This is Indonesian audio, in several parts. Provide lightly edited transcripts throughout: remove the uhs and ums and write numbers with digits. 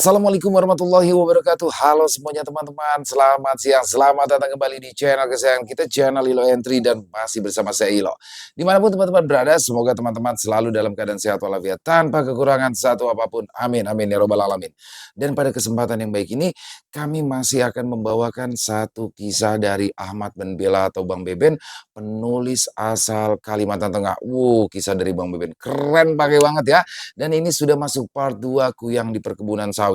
Assalamualaikum warahmatullahi wabarakatuh. Halo semuanya teman-teman, selamat siang, selamat datang kembali di channel kesayangan kita, channel Ilo Entry, dan masih bersama saya Ilo. Dimanapun teman-teman berada, semoga teman-teman selalu dalam keadaan sehat walafiat, tanpa kekurangan satu apapun. Amin, amin, ya robbal alamin. Dan pada kesempatan yang baik ini, kami masih akan membawakan satu kisah dari Ahmad bin Bella atau Bang Beben, penulis asal Kalimantan Tengah. Kisah dari Bang Beben, keren pakai banget ya. Dan ini sudah masuk part 2 Kuyang di Perkebunan Sawit.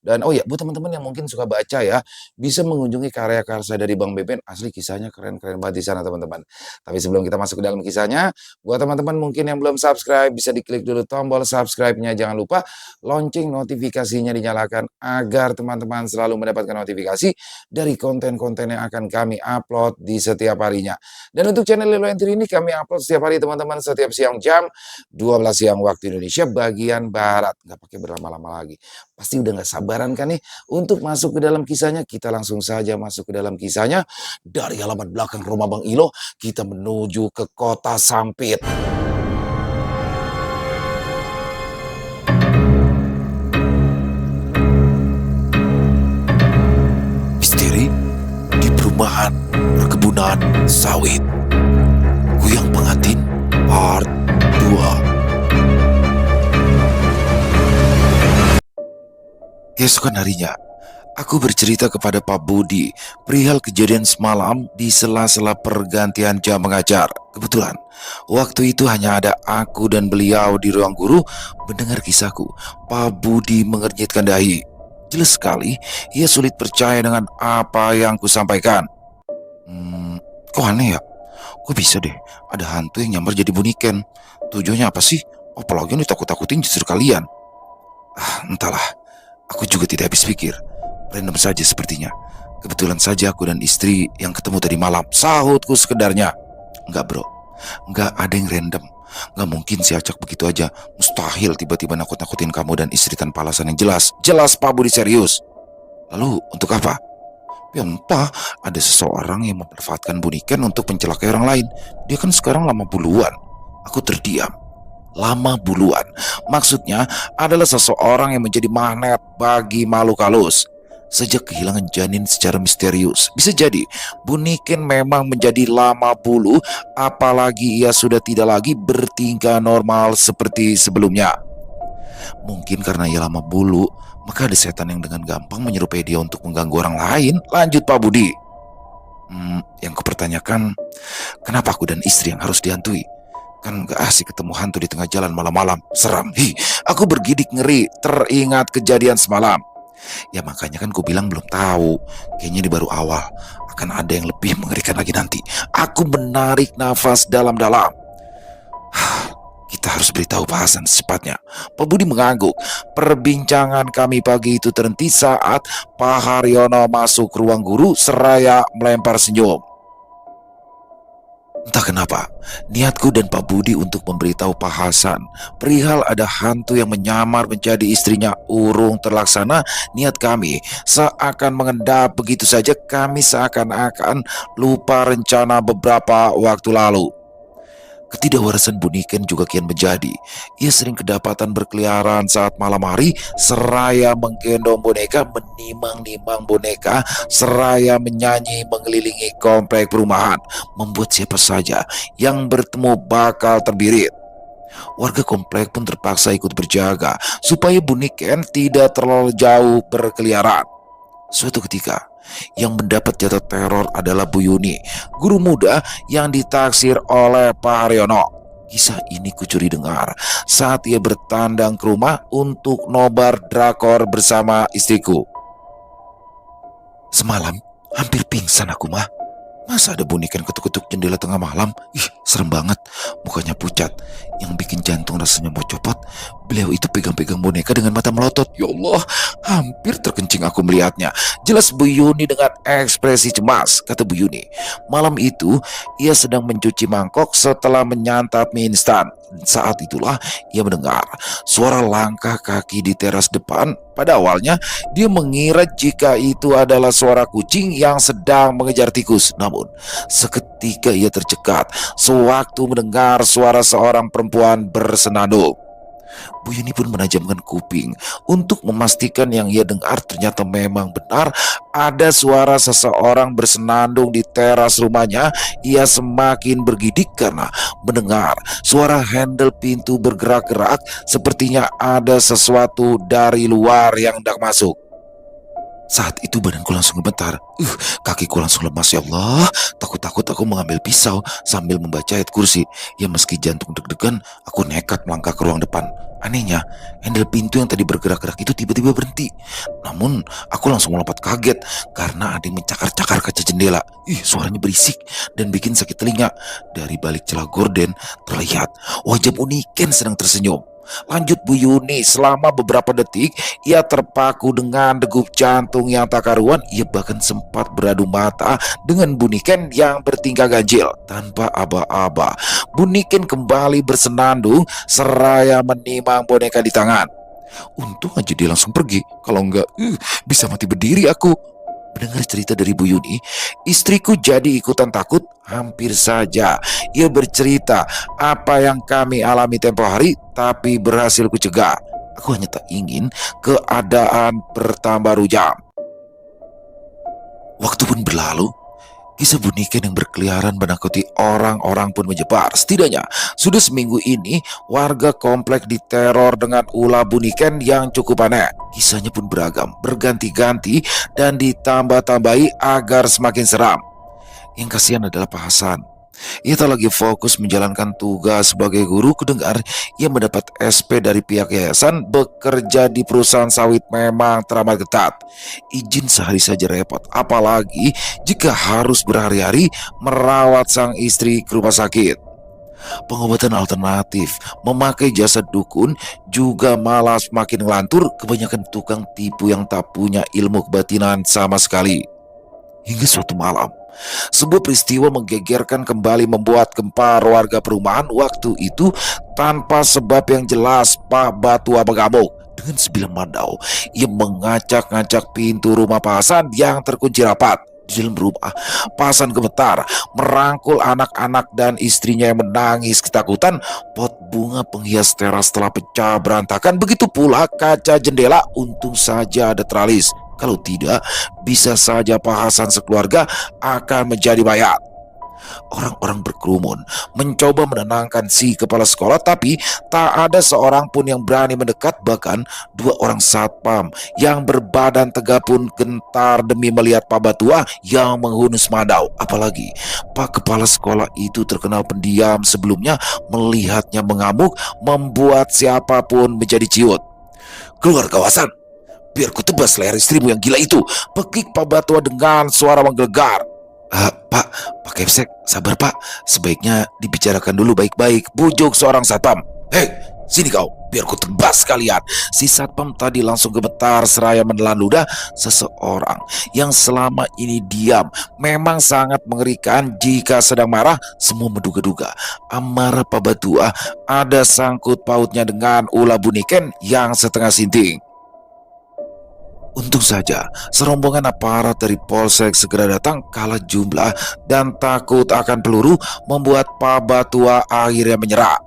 Dan oh ya, buat teman-teman yang mungkin suka baca ya, bisa mengunjungi karya-karya dari Bang Beben, asli kisahnya keren-keren banget di sana teman-teman. Tapi sebelum kita masuk ke dalam kisahnya, buat teman-teman mungkin yang belum subscribe, bisa diklik dulu tombol subscribe-nya, jangan lupa lonceng notifikasinya dinyalakan agar teman-teman selalu mendapatkan notifikasi dari konten-konten yang akan kami upload di setiap harinya. Dan untuk channel Lilo Entry ini kami upload setiap hari teman-teman, setiap siang jam 12 siang waktu Indonesia bagian Barat. Nggak pakai berlama-lama lagi. Pasti udah nggak sabaran kan nih untuk masuk ke dalam kisahnya. Kita langsung saja masuk ke dalam kisahnya. Dari halaman belakang rumah Bang Ilo, kita menuju ke Kota Sampit. Misteri di perumahan perkebunan sawit. Kuyang Pengantin Part 2. Keesokan harinya, aku bercerita kepada Pak Budi perihal kejadian semalam di sela-sela pergantian jam mengajar. Kebetulan, waktu itu hanya ada aku dan beliau di ruang guru mendengar kisahku. Pak Budi mengernyitkan dahi. Jelas sekali, ia sulit percaya dengan apa yang kusampaikan. Kok aneh ya? Kok bisa deh ada hantu yang nyamar jadi buniken? Tujuannya apa sih? Apalagi yang ditakut-takutin justru kalian. Entahlah. Aku juga tidak habis pikir. Random saja sepertinya. Kebetulan saja aku dan istri yang ketemu tadi malam. Sahutku sekedarnya. Enggak bro, enggak ada yang random. Enggak mungkin si acak begitu aja. Mustahil tiba-tiba nakut-nakutin kamu dan istri tanpa alasan yang jelas. Jelas Pak Budi serius. Lalu untuk apa? Ya entah, ada seseorang yang memanfaatkan buniken untuk mencelakai orang lain. Dia kan sekarang lama buluan. Aku terdiam. Lama buluan maksudnya adalah seseorang yang menjadi magnet bagi makhluk halus. Sejak kehilangan janin secara misterius, bisa jadi Buniken memang menjadi lama bulu, apalagi ia sudah tidak lagi bertingkah normal seperti sebelumnya. Mungkin karena ia lama bulu, maka ada setan yang dengan gampang menyerupai dia untuk mengganggu orang lain. Lanjut Pak Budi. Yang kupertanyakan, kenapa aku dan istri yang harus dihantui? Kan gak asik ketemu hantu di tengah jalan malam-malam. Seram. Aku bergidik ngeri teringat kejadian semalam. Ya makanya kan ku bilang belum tahu. Kayaknya ini baru awal. Akan ada yang lebih mengerikan lagi nanti. Aku menarik nafas dalam-dalam. Kita harus beritahu Pak Hasan secepatnya. Pak Budi mengangguk. Perbincangan kami pagi itu terhenti saat Pak Haryono masuk ruang guru seraya melempar senyum. Entah kenapa, niatku dan Pak Budi untuk memberitahu Pak Hasan perihal ada hantu yang menyamar menjadi istrinya urung terlaksana. Niat kami seakan mengendap begitu saja. Kami seakan-akan lupa rencana beberapa waktu lalu. Ketidakwarasan Buniken juga kian menjadi. Ia sering kedapatan berkeliaran saat malam hari, seraya menggendong boneka, menimang-nimang boneka, seraya menyanyi mengelilingi komplek perumahan, membuat siapa saja yang bertemu bakal terbirit. Warga komplek pun terpaksa ikut berjaga supaya Buniken tidak terlalu jauh berkeliaran. Suatu ketika, yang mendapat jatah teror adalah Bu Yuni, guru muda yang ditaksir oleh Pak Haryono. Kisah ini kucuri dengar saat ia bertandang ke rumah untuk nobar drakor bersama istriku. Semalam hampir pingsan aku mah. Masa ada Buniken ketuk-ketuk jendela tengah malam? Serem banget. Mukanya pucat, yang bikin jantung rasanya mau copot. Beliau itu pegang-pegang boneka dengan mata melotot. Ya Allah, hampir terkencing aku melihatnya. Jelas Bu Yuni dengan ekspresi cemas. Kata Bu Yuni, malam itu ia sedang mencuci mangkok setelah menyantap mie instan. Saat itulah ia mendengar suara langkah kaki di teras depan. Pada awalnya dia mengira jika itu adalah suara kucing yang sedang mengejar tikus. Namun seketika ia tercekat sewaktu mendengar suara seorang perempuan bersenandung. Bu Yuni pun menajamkan kuping untuk memastikan yang ia dengar ternyata memang benar. Ada suara seseorang bersenandung di teras rumahnya. Ia semakin bergidik karena mendengar suara handle pintu bergerak-gerak. Sepertinya ada sesuatu dari luar yang hendak masuk. Saat itu badanku langsung gemetar. Kakiku langsung lemas. Ya Allah, takut-takut aku mengambil pisau sambil membaca ayat kursi. Ya meski jantung deg-degan, aku nekat melangkah ke ruang depan. Anehnya, handle pintu yang tadi bergerak-gerak itu tiba-tiba berhenti. Namun, aku langsung melompat kaget karena ada yang mencakar-cakar kaca jendela. Suaranya berisik dan bikin sakit telinga. Dari balik celah gorden, terlihat wajah Uniken sedang tersenyum. Lanjut Bu Yuni, selama beberapa detik ia terpaku dengan degup jantung yang tak karuan. Ia bahkan sempat beradu mata dengan Buniken yang bertingkah ganjil. Tanpa aba-aba, Buniken kembali bersenandung seraya menimang boneka di tangan. Untung aja dia langsung pergi. Kalau enggak, bisa mati berdiri aku. Mendengar cerita dari Bu Yuni, istriku jadi ikutan takut. Hampir saja ia bercerita apa yang kami alami tempo hari, tapi berhasil kucegah. Aku hanya tak ingin keadaan bertambah rujam. Waktu pun berlalu. Kisah Buniken yang berkeliaran menakuti orang-orang pun menyebar. Setidaknya sudah seminggu ini warga komplek diteror dengan ulah Buniken yang cukup aneh. Kisahnya pun beragam, berganti-ganti dan ditambah-tambahi agar semakin seram. Yang kasihan adalah Pak Hasan. Ia tak lagi fokus menjalankan tugas sebagai guru. Kudengar ia mendapat SP dari pihak yayasan. Bekerja di perusahaan sawit memang teramat ketat. Izin sehari saja repot, apalagi jika harus berhari-hari merawat sang istri ke rumah sakit. Pengobatan alternatif, memakai jasa dukun juga malah semakin ngelantur. Kebanyakan tukang tipu yang tak punya ilmu kebatinan sama sekali. Hingga suatu malam, sebuah peristiwa menggegerkan kembali membuat gempar warga perumahan. Waktu itu, tanpa sebab yang jelas, Pak Batua mengamuk. Dengan sebilah mandau, ia mengacak-ngacak pintu rumah Pak Hasan yang terkunci rapat. Di dalam rumah, Pak Hasan gemetar, merangkul anak-anak dan istrinya yang menangis ketakutan. Pot bunga penghias teras telah pecah berantakan. Begitu pula kaca jendela, untung saja ada teralis. Kalau tidak, bisa saja Pak Hasan sekeluarga akan menjadi mayat. Orang-orang berkerumun mencoba menenangkan si kepala sekolah, tapi tak ada seorang pun yang berani mendekat. Bahkan dua orang satpam yang berbadan tegap pun gentar demi melihat Pak Batua yang menghunus madau. Apalagi Pak kepala sekolah itu terkenal pendiam sebelumnya. Melihatnya mengamuk membuat siapapun menjadi ciut. Keluar kawasan, biar ku tebas leher istrimu yang gila itu, pekik Pak Batua dengan suara menggelegar. Pak, Pak Kepsek, sabar Pak. Sebaiknya dibicarakan dulu baik-baik, bujuk seorang satpam. Hei, sini kau, biar ku tebas kalian. Si satpam tadi langsung gemetar seraya menelan ludah. Seseorang yang selama ini diam memang sangat mengerikan. Jika sedang marah, semua menduga-duga amarah Pak Batua ada sangkut pautnya dengan ulah Buniken yang setengah sinting. Untung saja serombongan aparat dari Polsek segera datang. Kala jumlah dan takut akan peluru membuat Pak Batua akhirnya menyerah.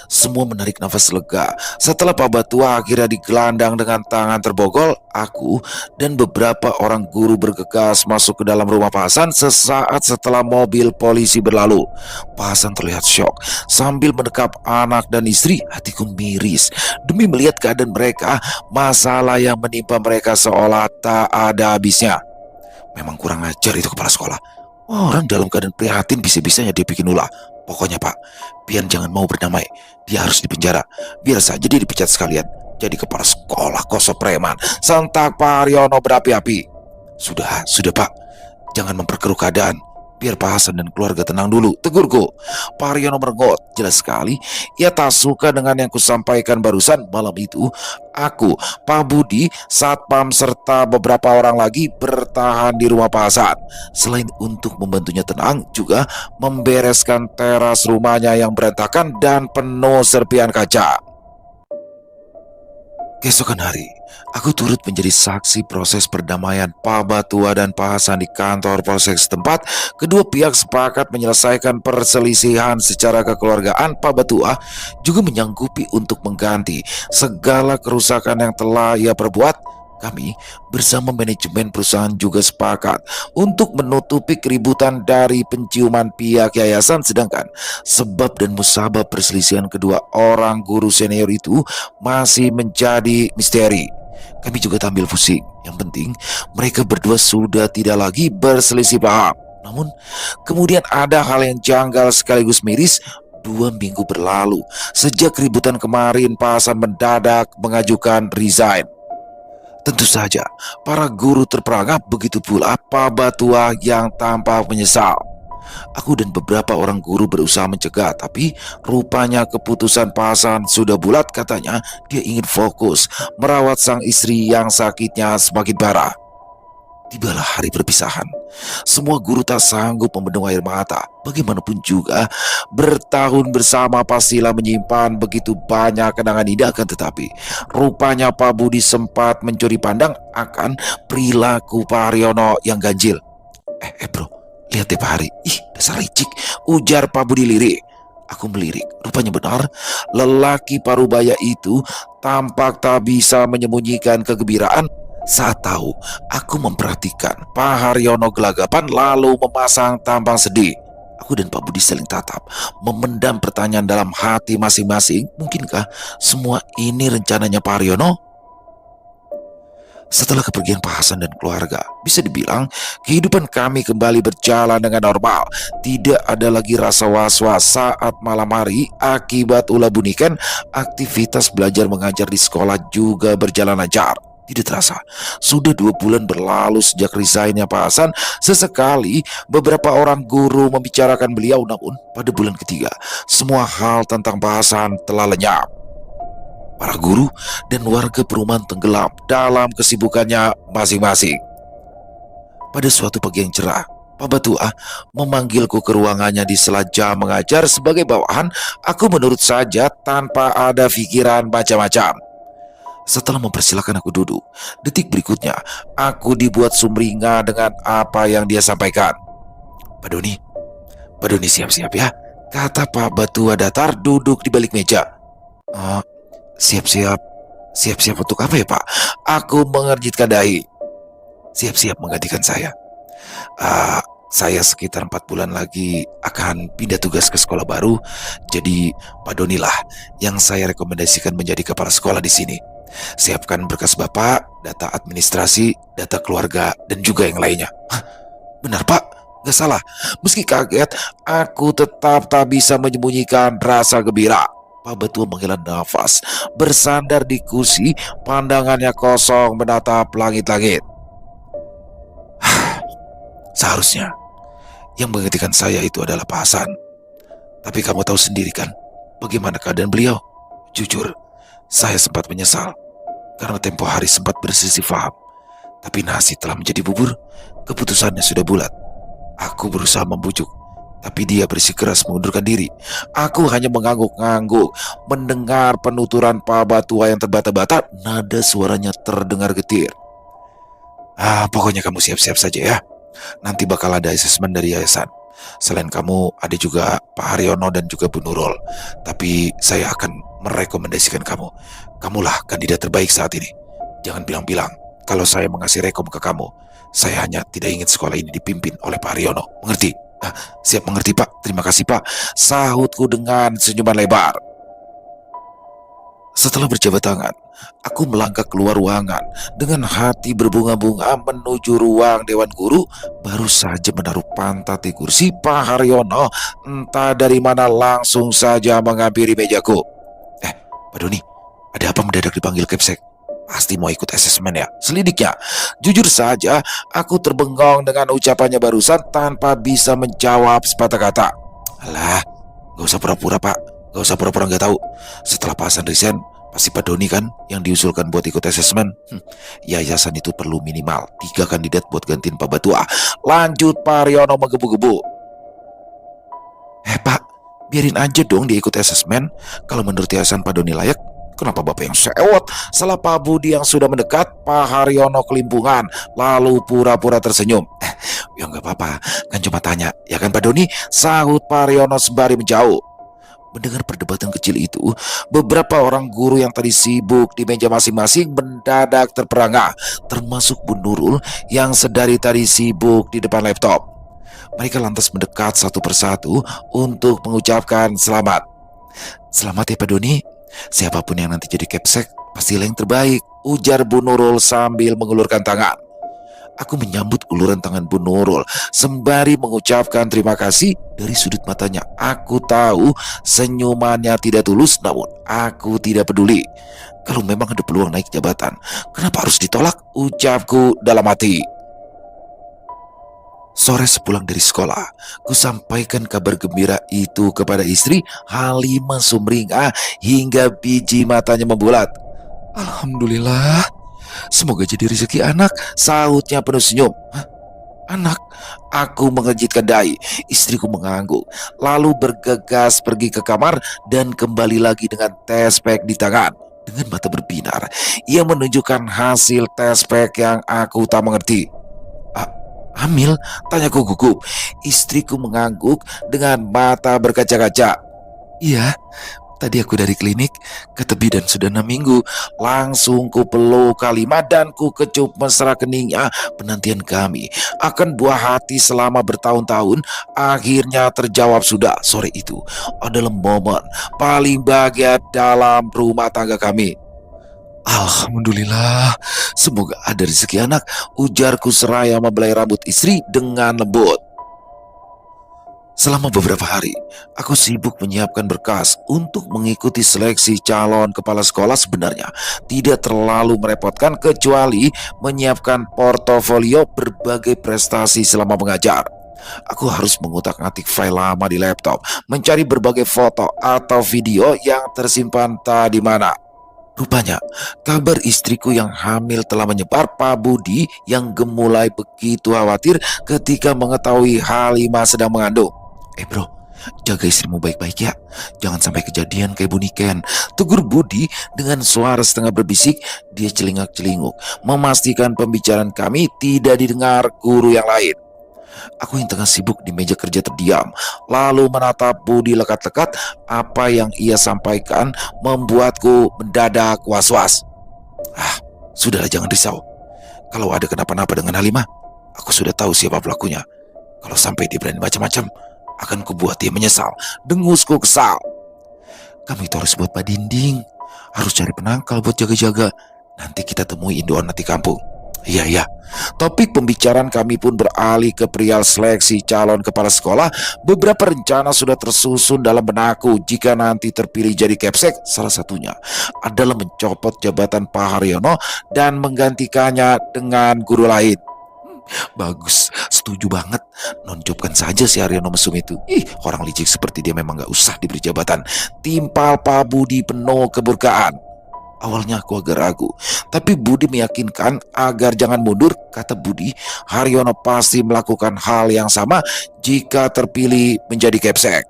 Semua menarik nafas lega. Setelah Pak Batua akhirnya digelandang dengan tangan terbogol, aku dan beberapa orang guru bergegas masuk ke dalam rumah Pak Hasan. Sesaat setelah mobil polisi berlalu, Pak Hasan terlihat syok sambil mendekap anak dan istri. Hatiku miris demi melihat keadaan mereka. Masalah yang menimpa mereka seolah tak ada habisnya. Memang kurang ajar itu kepala sekolah. Orang dalam keadaan prihatin bisa-bisanya dia bikin ulah. Pokoknya Pak, Pian jangan mau berdamai. Dia harus dipenjara. Biar saja dia dipecat sekalian. Jadi kepala sekolah kosong preman, sentak Pak Haryono berapi-api. Sudah Pak, jangan memperkeruh keadaan. Biar Pak Hasan dan keluarga tenang dulu, tegurku. Pak Haryono merengut. Jelas sekali ia tak suka dengan yang kusampaikan barusan. Malam itu aku, Pak Budi, satpam serta beberapa orang lagi bertahan di rumah Pak Hasan. Selain untuk membantunya tenang, juga membereskan teras rumahnya yang berantakan dan penuh serpihan kaca. Keesokan hari, aku turut menjadi saksi proses perdamaian Pak Batua dan Pak Hasan di kantor polsek setempat. Kedua pihak sepakat menyelesaikan perselisihan secara kekeluargaan. Pak Batua juga menyanggupi untuk mengganti segala kerusakan yang telah ia perbuat. Kami bersama manajemen perusahaan juga sepakat untuk menutupi keributan dari penciuman pihak yayasan, sedangkan sebab dan musabab perselisihan kedua orang guru senior itu masih menjadi misteri. Kami juga tak ambil pusing. Yang penting mereka berdua sudah tidak lagi berselisih paham. Namun kemudian ada hal yang janggal sekaligus miris. 2 minggu berlalu sejak keributan kemarin, Pak Hasan mendadak mengajukan resign. Tentu saja para guru terperangap, begitu pula Pak Batua yang tampak menyesal. Aku dan beberapa orang guru berusaha mencegah, tapi rupanya keputusan Pak Hasan sudah bulat. Katanya dia ingin fokus merawat sang istri yang sakitnya semakin parah. Tibalah hari perpisahan. Semua guru tak sanggup membendung air mata. Bagaimanapun juga, bertahun bersama pastilah menyimpan begitu banyak kenangan indah. Akan tetapi, rupanya Pak Budi sempat mencuri pandang akan perilaku Pak Haryono yang ganjil. Bro, lihat deh Pak Hari. Ih, dasar licik, ujar Pak Budi lirik. Aku melirik. Rupanya benar, lelaki parubaya itu tampak tak bisa menyembunyikan kegembiraan saat tahu aku memperhatikan Pak Haryono gelagapan lalu memasang tampang sedih. Aku dan Pak Budi saling tatap, memendam pertanyaan dalam hati masing-masing. Mungkinkah semua ini rencananya Pak Haryono? Setelah kepergian Pak Hasan dan keluarga, bisa dibilang kehidupan kami kembali berjalan dengan normal. Tidak ada lagi rasa was-was saat malam hari akibat ulah bunikan. Aktivitas belajar mengajar di sekolah juga berjalan lancar. Tidak terasa, sudah 2 bulan berlalu sejak resignnya Pak Hasan. Sesekali beberapa orang guru membicarakan beliau, namun pada bulan ketiga, semua hal tentang Pak Hasan telah lenyap. Para guru dan warga perumahan tenggelam dalam kesibukannya masing-masing. Pada suatu pagi yang cerah, Pak Batua memanggilku ke ruangannya di sela jam mengajar. Sebagai bawahan, aku menurut saja tanpa ada pikiran macam-macam. Setelah mempersilahkan aku duduk, detik berikutnya aku dibuat sumringah dengan apa yang dia sampaikan. Pak Doni siap-siap ya, kata Pak Batua datar duduk di balik meja. Oh, siap-siap untuk apa ya Pak? Aku mengerjitkan dahi. Siap-siap menggantikan saya. Saya sekitar 4 bulan lagi akan pindah tugas ke sekolah baru. Jadi Pak Doni lah yang saya rekomendasikan menjadi kepala sekolah di sini. Siapkan berkas Bapak, data administrasi, data keluarga, dan juga yang lainnya. Hah, benar Pak, gak salah. Meski kaget, aku tetap tak bisa menyembunyikan rasa gembira. Pak Batua menghela nafas, bersandar di kursi, pandangannya kosong menatap langit-langit. Seharusnya yang menggantikan saya itu adalah Pak Hasan. Tapi kamu tahu sendiri kan bagaimana keadaan beliau. Jujur, saya sempat menyesal karena tempo hari sempat berselisih paham. Tapi nasi telah menjadi bubur. Keputusannya sudah bulat. Aku berusaha membujuk, tapi dia bersikeras mengundurkan diri. Aku hanya mengangguk-ngangguk mendengar penuturan Pak Batua yang terbata-bata. Nada suaranya terdengar getir. Pokoknya kamu siap-siap saja ya. Nanti bakal ada asesmen dari yayasan. Selain kamu, ada juga Pak Haryono dan juga Bu Nurul. Tapi saya akan merekomendasikan kamu. Kamulah kandidat terbaik saat ini. Jangan bilang-bilang kalau saya mengasih rekom ke kamu. Saya hanya tidak ingin sekolah ini dipimpin oleh Pak Haryono. Mengerti? Siap mengerti Pak. Terima kasih Pak, sahutku dengan senyuman lebar. Setelah berjabat tangan, aku melangkah keluar ruangan dengan hati berbunga-bunga menuju ruang Dewan Guru. Baru saja menaruh pantat di kursi, Pak Haryono entah dari mana langsung saja menghampiri mejaku. Pak Doni, ada apa mendadak dipanggil Kepsek? Pasti mau ikut asesmen ya, selidiknya. Jujur saja, aku terbengong dengan ucapannya barusan tanpa bisa menjawab sepatah kata. Alah, gak usah pura-pura Pak. Gak usah pura-pura gak tahu. Setelah Pak Hasan resign, pasti Pak Doni kan yang diusulkan buat ikut asesmen. Yayasan itu perlu minimal 3 kandidat buat gantiin Pak Batua. Lanjut Pak Haryono menggebu-gebu. Pak, biarin aja dong dia ikut asesmen. Kalau menurut yayasan Pak Doni layak, Kenapa Bapak yang sewot? Salah Pak Budi yang sudah mendekat, Pak Haryono kelimpungan, lalu pura-pura tersenyum. Ya nggak apa-apa, kan cuma tanya. Ya kan Pak Doni? Sahut Pak Haryono sembari menjauh. Mendengar perdebatan kecil itu, beberapa orang guru yang tadi sibuk di meja masing-masing mendadak terperangah, termasuk Bu Nurul yang sedari tadi sibuk di depan laptop. Mereka lantas mendekat satu persatu untuk mengucapkan selamat. Selamat ya Pak Doni. Siapapun yang nanti jadi Capsek, pastilah yang terbaik, ujar Bu Nurul sambil mengulurkan tangan. Aku menyambut uluran tangan Bu Nurul sembari mengucapkan terima kasih. Dari sudut matanya aku tahu senyumannya tidak tulus, namun aku tidak peduli. Kalau memang ada peluang naik jabatan, kenapa harus ditolak? Ucapku dalam hati. Sore sepulang dari sekolah, ku sampaikan kabar gembira itu kepada istri. Halimah sumringah hingga biji matanya membulat. Alhamdulillah, semoga jadi rezeki anak, sahutnya penuh senyum. Hah? Anak? Aku mengejitkan dahi. Istriku mengangguk, lalu bergegas pergi ke kamar dan kembali lagi dengan tes pack di tangan. Dengan mata berbinar, ia menunjukkan hasil tes pack yang aku tak mengerti. Hamil? Tanyaku gugup. Istriku mengangguk dengan mata berkaca-kaca. Iya, tadi aku dari klinik ke tebi dan sudah 6 minggu. Langsung ku peluk kalimat dan ku kecup mesra keningnya. Penantian kami akan buah hati selama bertahun-tahun akhirnya terjawab sudah. Sore itu adalah momen paling bahagia dalam rumah tangga kami. Alhamdulillah, semoga ada rezeki anak, ujarku seraya membelai rambut istri dengan lembut. Selama beberapa hari, aku sibuk menyiapkan berkas untuk mengikuti seleksi calon kepala sekolah. Sebenarnya tidak terlalu merepotkan kecuali menyiapkan portofolio berbagai prestasi selama mengajar. Aku harus mengutak-atik file lama di laptop, mencari berbagai foto atau video yang tersimpan tak di mana. Rupanya, kabar istriku yang hamil telah menyebar. Pak Budi yang gemulai begitu khawatir ketika mengetahui Halimah sedang mengandung. Bro, jaga istrimu baik-baik ya. Jangan sampai kejadian kayak Bu Niken, tegur Budi dengan suara setengah berbisik. Dia celingak-celinguk, memastikan pembicaraan kami tidak didengar guru yang lain. Aku yang tengah sibuk di meja kerja terdiam, lalu menatap Budi lekat-lekat. Apa yang ia sampaikan membuatku mendadak was-was. Sudahlah, jangan risau. Kalau ada kenapa-napa dengan Halimah, aku sudah tahu siapa pelakunya. Kalau sampai dia berani macam-macam, akan kubuat dia menyesal. Dengusku kesal. Kami itu harus buat Pak Dinding, harus cari penangkal buat jaga-jaga. Nanti kita temui Indoan nanti kampung. Iya. Topik pembicaraan kami pun beralih ke perihal seleksi calon kepala sekolah. Beberapa rencana sudah tersusun dalam benakku jika nanti terpilih jadi Capsek. Salah satunya adalah mencopot jabatan Pak Haryono dan menggantikannya dengan guru lain. Bagus, setuju banget. Nonjobkan saja si Haryono mesum itu. Orang licik seperti dia memang gak usah diberi jabatan. Timpal Pak Budi penuh keburkaan. Awalnya aku agak ragu, tapi Budi meyakinkan agar jangan mundur. Kata Budi, Haryono pasti melakukan hal yang sama jika terpilih menjadi Capsek.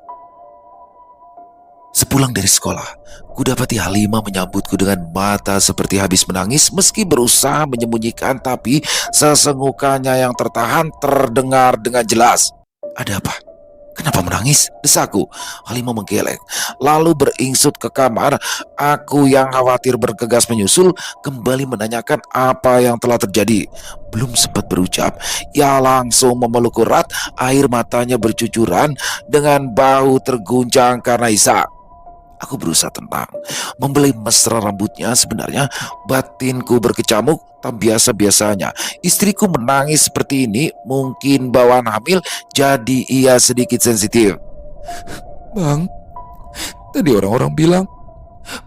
Sepulang dari sekolah, kudapati Halimah menyambutku dengan mata seperti habis menangis. Meski berusaha menyembunyikan, tapi sesengukannya yang tertahan terdengar dengan jelas. Ada apa? Kenapa menangis? Desaku. Halimah menggeleng, lalu beringsut ke kamar. Aku yang khawatir bergegas menyusul, kembali menanyakan apa yang telah terjadi. Belum sempat berucap, ia langsung memeluk erat. Air matanya bercucuran dengan bahu terguncang karena isak. Aku berusaha tenang, membelai mesra rambutnya. Sebenarnya batinku berkecamuk. Tak biasa-biasanya istriku menangis seperti ini. Mungkin bawaan hamil, jadi ia sedikit sensitif. Bang, tadi orang-orang bilang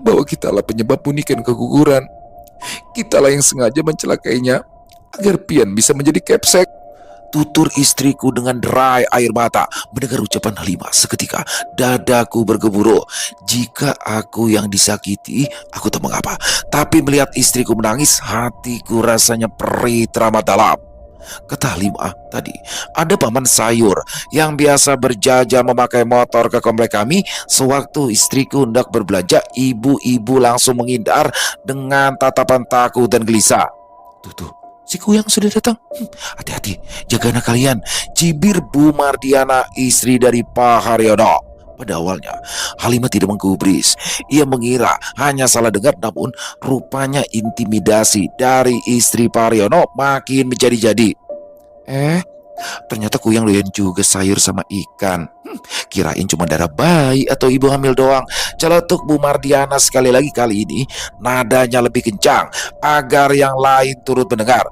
bahwa kitalah penyebab Bu Niken keguguran. Kitalah yang sengaja mencelakainya agar Pian bisa menjadi Capsek, tutur istriku dengan derai air mata. Mendengar ucapan Halimah, seketika dadaku bergemuruh. Jika aku yang disakiti, aku tak mengapa. Tapi melihat istriku menangis, hatiku rasanya perih teramat dalam. Kata Halimah tadi, ada paman sayur yang biasa berjaja memakai motor ke komplek kami. Sewaktu istriku hendak berbelanja, ibu-ibu langsung menghindar dengan tatapan takut dan gelisah. Tuh, si Kuyang sudah datang. Hati-hati, jaga anak kalian. Cibir Bu Mardiana, istri dari Pak Haryono. Pada awalnya, Halimah tidak menggubris. Ia mengira hanya salah dengar, namun rupanya intimidasi dari istri Pak Haryono makin menjadi-jadi. Ternyata Kuyang doyan juga sayur sama ikan. Kirain cuma darah bayi atau ibu hamil doang. Celetuk Bu Mardiana sekali lagi, kali ini nadanya lebih kencang agar yang lain turut mendengar.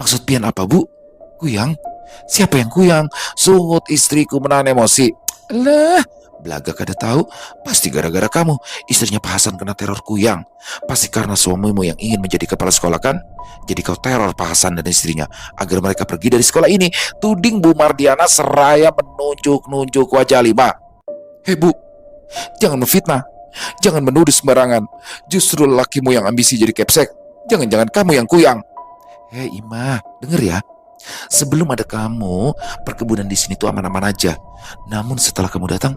Maksud pian apa, Bu? Kuyang? Siapa yang Kuyang? Sungut istriku menahan emosi. Lah, belaga kada tahu. Pasti gara-gara kamu. Istrinya Pak Hasan kena teror Kuyang. Pasti karena suamimu yang ingin menjadi kepala sekolah kan? Jadi kau teror Pak Hasan dan istrinya agar mereka pergi dari sekolah ini. Tuding Bu Mardiana seraya menunjuk-nunjuk wajah Halimah. Hei Bu, jangan memfitnah. Jangan menuduh sembarangan. Justru lelakimu yang ambisi jadi kepsek. Jangan-jangan kamu yang Kuyang. Hei Imah, denger ya. Sebelum ada kamu, perkebunan di sini tuh aman-aman aja. Namun setelah kamu datang,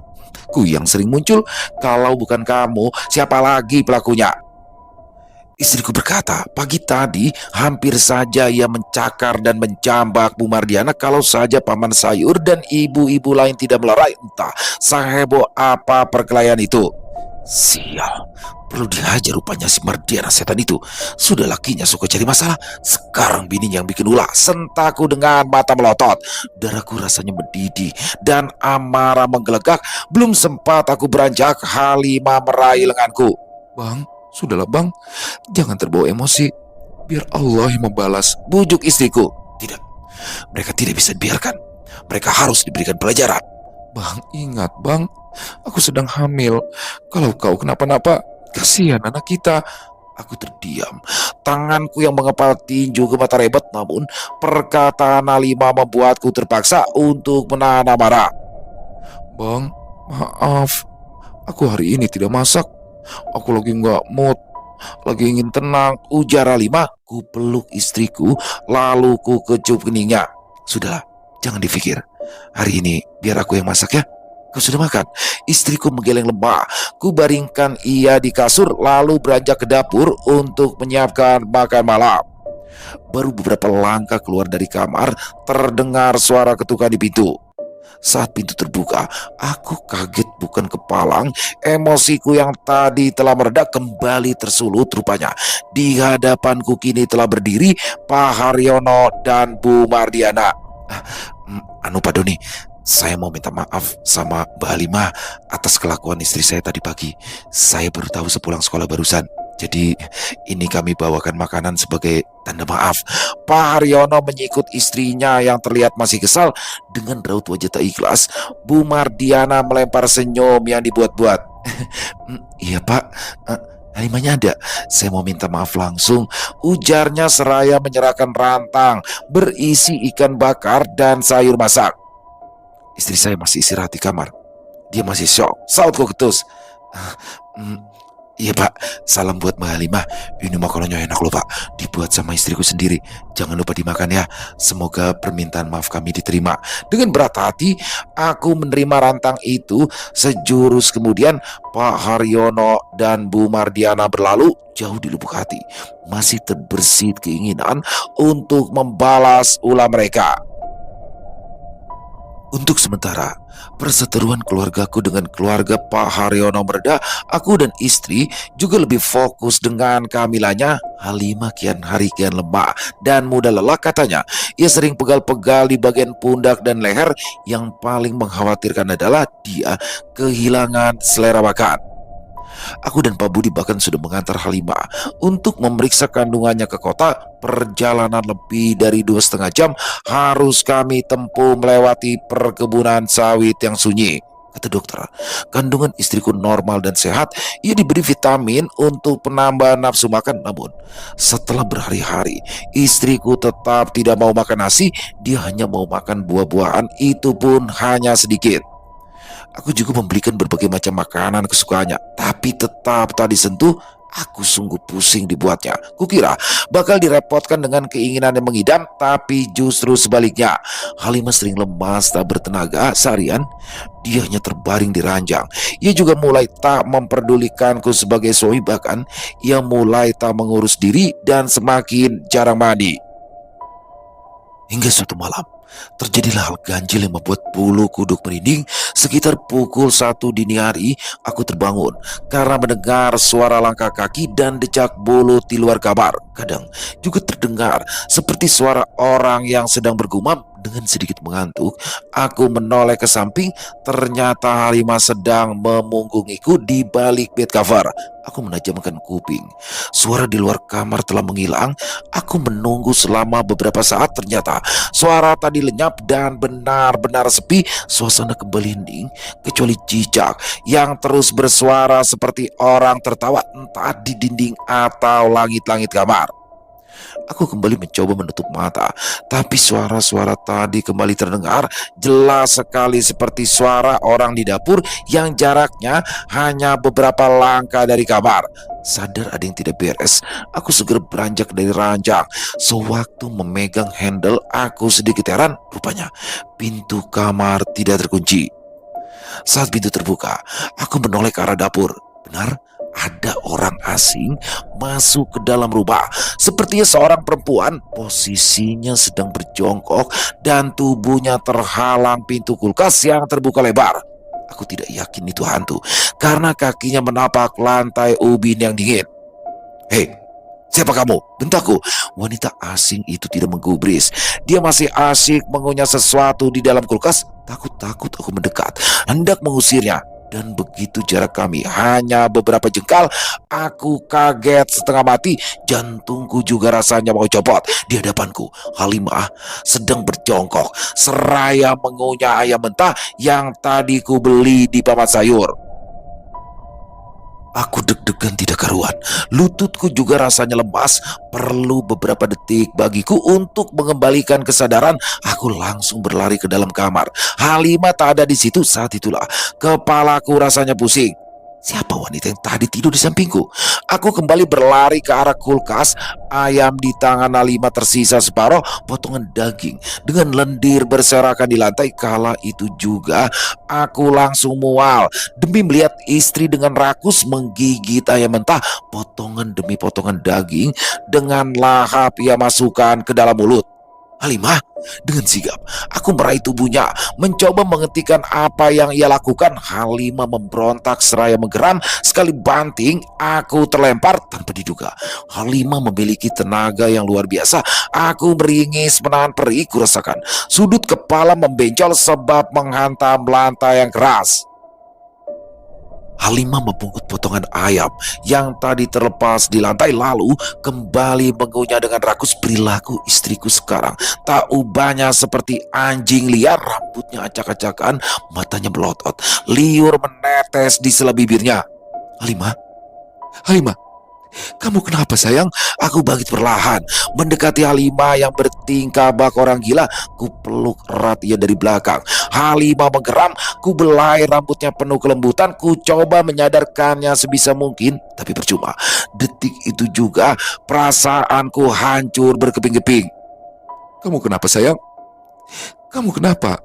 Kuyang sering muncul. Kalau bukan kamu, siapa lagi pelakunya? Istriku berkata, pagi tadi hampir saja ia mencakar dan menjambak Bu Mardiana kalau saja paman sayur dan ibu-ibu lain tidak melerai. Entah seheboh apa perkelahian itu. Sial, perlu dihajar rupanya si Mardiana setan itu. Sudah lakinya suka cari masalah, sekarang bininya yang bikin ulah. Sentakku dengan mata melotot. Darahku rasanya mendidih dan amarah menggelegak. Belum sempat aku beranjak, Halimah meraih lenganku. Bang, sudahlah bang, jangan terbawa emosi. Biar Allah yang membalas, bujuk istriku. Tidak, mereka tidak bisa dibiarkan. Mereka harus diberikan pelajaran. Bang, ingat bang, aku sedang hamil. Kalau kau kenapa-napa, kasihan anak kita. Aku terdiam. Tanganku yang mengepal tinju ke mata rebet, namun perkataan Halimah membuatku terpaksa untuk menahan amarah. Bang, maaf. Aku hari ini tidak masak. Aku lagi nggak mood. Lagi ingin tenang, ujar Halimah. Ku peluk istriku, lalu ku kecup keningnya. Sudahlah, jangan dipikir. Hari ini biar aku yang masak ya. Kau sudah makan? Istriku menggeleng lemah. Ku baringkan ia di kasur lalu beranjak ke dapur untuk menyiapkan makan malam. Baru beberapa langkah keluar dari kamar, terdengar suara ketukan di pintu. Saat pintu terbuka, aku kaget bukan kepalang. Emosiku yang tadi telah mereda kembali tersulut rupanya. Di hadapanku kini telah berdiri Pak Haryono dan Bu Mardiana. Pak Doni, saya mau minta maaf sama Mbak Halimah atas kelakuan istri saya tadi pagi. Saya baru tahu sepulang sekolah barusan. Jadi ini kami bawakan makanan sebagai tanda maaf. Pak Haryono menyikut istrinya yang terlihat masih kesal. Dengan raut wajah tak ikhlas, Bu Mardiana melempar senyum yang dibuat-buat. Iya Pak, Halimahnya ada. Saya mau minta maaf langsung, ujarnya seraya menyerahkan rantang berisi ikan bakar dan sayur masak. Istri saya masih istirahat di kamar. Dia masih syok. Sautku ketus. Iya Pak, salam buat Mbak Halimah. Ini makanannya enak loh Pak, dibuat sama istriku sendiri. Jangan lupa dimakan ya. Semoga permintaan maaf kami diterima. Dengan berat hati, aku menerima rantang itu. Sejurus kemudian, Pak Haryono dan Bu Mardiana berlalu. Jauh di lubuk hati masih terbersit keinginan untuk membalas ulah mereka. Untuk sementara, perseteruan keluargaku dengan keluarga Pak Haryono mereda. Aku dan istri juga lebih fokus dengan kehamilannya. Halimah kian hari kian lemah dan mudah lelah katanya. Ia sering pegal-pegal di bagian pundak dan leher. Yang paling mengkhawatirkan adalah dia kehilangan selera makan. Aku dan Pak Budi bahkan sudah mengantar Halimah untuk memeriksa kandungannya ke kota. Perjalanan lebih dari 2,5 jam harus kami tempuh melewati perkebunan sawit yang sunyi. Kata dokter, kandungan istriku normal dan sehat. Ia diberi vitamin untuk penambah nafsu makan. Namun setelah berhari-hari, istriku tetap tidak mau makan nasi. Dia hanya mau makan buah-buahan, itu pun hanya sedikit. Aku juga membelikan berbagai macam makanan kesukaannya, tapi tetap tak disentuh. Aku sungguh pusing dibuatnya. Kukira bakal direpotkan dengan keinginan yang mengidam, tapi justru sebaliknya. Halimah sering lemas tak bertenaga seharian. Dia hanya terbaring di ranjang. Ia juga mulai tak memperdulikanku sebagai suami, bahkan ia mulai tak mengurus diri dan semakin jarang mandi. Hingga suatu malam, terjadilah hal ganjil yang membuat bulu kuduk merinding. Sekitar pukul 1 dini hari, aku terbangun karena mendengar suara langkah kaki dan decak bulu di luar kamar. Kadang juga terdengar seperti suara orang yang sedang bergumam. Dengan sedikit mengantuk, aku menoleh ke samping. Ternyata Halimah sedang memunggungiku di balik bed cover. Aku menajamkan kuping. Suara di luar kamar telah menghilang. Aku menunggu selama beberapa saat. Ternyata suara tadi lenyap dan benar-benar sepi. Suasana kembali hening, kecuali cicak yang terus bersuara seperti orang tertawa, entah di dinding atau langit-langit kamar. Aku kembali mencoba menutup mata, tapi suara-suara tadi kembali terdengar jelas sekali, seperti suara orang di dapur yang jaraknya hanya beberapa langkah dari kamar. Sadar ada yang tidak beres, aku segera beranjak dari ranjang. Sewaktu memegang handle, aku sedikit heran. Rupanya pintu kamar tidak terkunci. Saat pintu terbuka, aku menoleh ke arah dapur. Benar, ada orang asing masuk ke dalam rumah. Sepertinya seorang perempuan, posisinya sedang berjongkok dan tubuhnya terhalang pintu kulkas yang terbuka lebar. Aku tidak yakin itu hantu karena kakinya menapak lantai ubin yang dingin. Hei, siapa kamu? Bentakku. Wanita asing itu tidak menggubris. Dia masih asik mengunyah sesuatu di dalam kulkas. Takut-takut aku mendekat, hendak mengusirnya. Dan begitu jarak kami hanya beberapa jengkal, aku kaget setengah mati. Jantungku juga rasanya mau copot. Di hadapanku, Halimah sedang berjongkok seraya mengunyah ayam mentah yang tadi ku beli di pamat sayur. Aku deg-degan tidak karuan. Lututku juga rasanya lemas. Perlu beberapa detik bagiku untuk mengembalikan kesadaran. Aku langsung berlari ke dalam kamar. Halimah tak ada di situ. Saat itulah kepalaku rasanya pusing. Siapa wanita yang tadi tidur di sampingku? Aku kembali berlari ke arah kulkas. Ayam di tangan Halimah tersisa separuh potongan daging dengan lendir berserakan di lantai. Kala itu juga aku langsung mual demi melihat istri dengan rakus menggigit ayam mentah, potongan demi potongan daging dengan lahap ia masukkan ke dalam mulut. Halimah, dengan sigap aku meraih tubuhnya, mencoba menghentikan apa yang ia lakukan. Halimah memberontak seraya menggeram. Sekali banting, aku terlempar tanpa diduga. Halimah memiliki tenaga yang luar biasa. Aku meringis menahan perih. Kurasakan sudut kepala membencol sebab menghantam lantai yang keras. Halimah membungkut potongan ayam yang tadi terlepas di lantai, lalu kembali mengunyah dengan rakus. Perilaku istriku sekarang tak ubahnya seperti anjing liar. Rambutnya acak-acakan, matanya melotot, liur menetes di sela bibirnya. Halimah, Halimah, kamu kenapa sayang? Aku bangkit perlahan, mendekati Halimah yang bertingkah bak orang gila. Ku peluk erat ia dari belakang. Halimah menggeram. Ku belai rambutnya penuh kelembutan. Ku coba menyadarkannya sebisa mungkin, tapi percuma. Detik itu juga perasaanku hancur berkeping-keping. Kamu kenapa sayang? Kamu kenapa?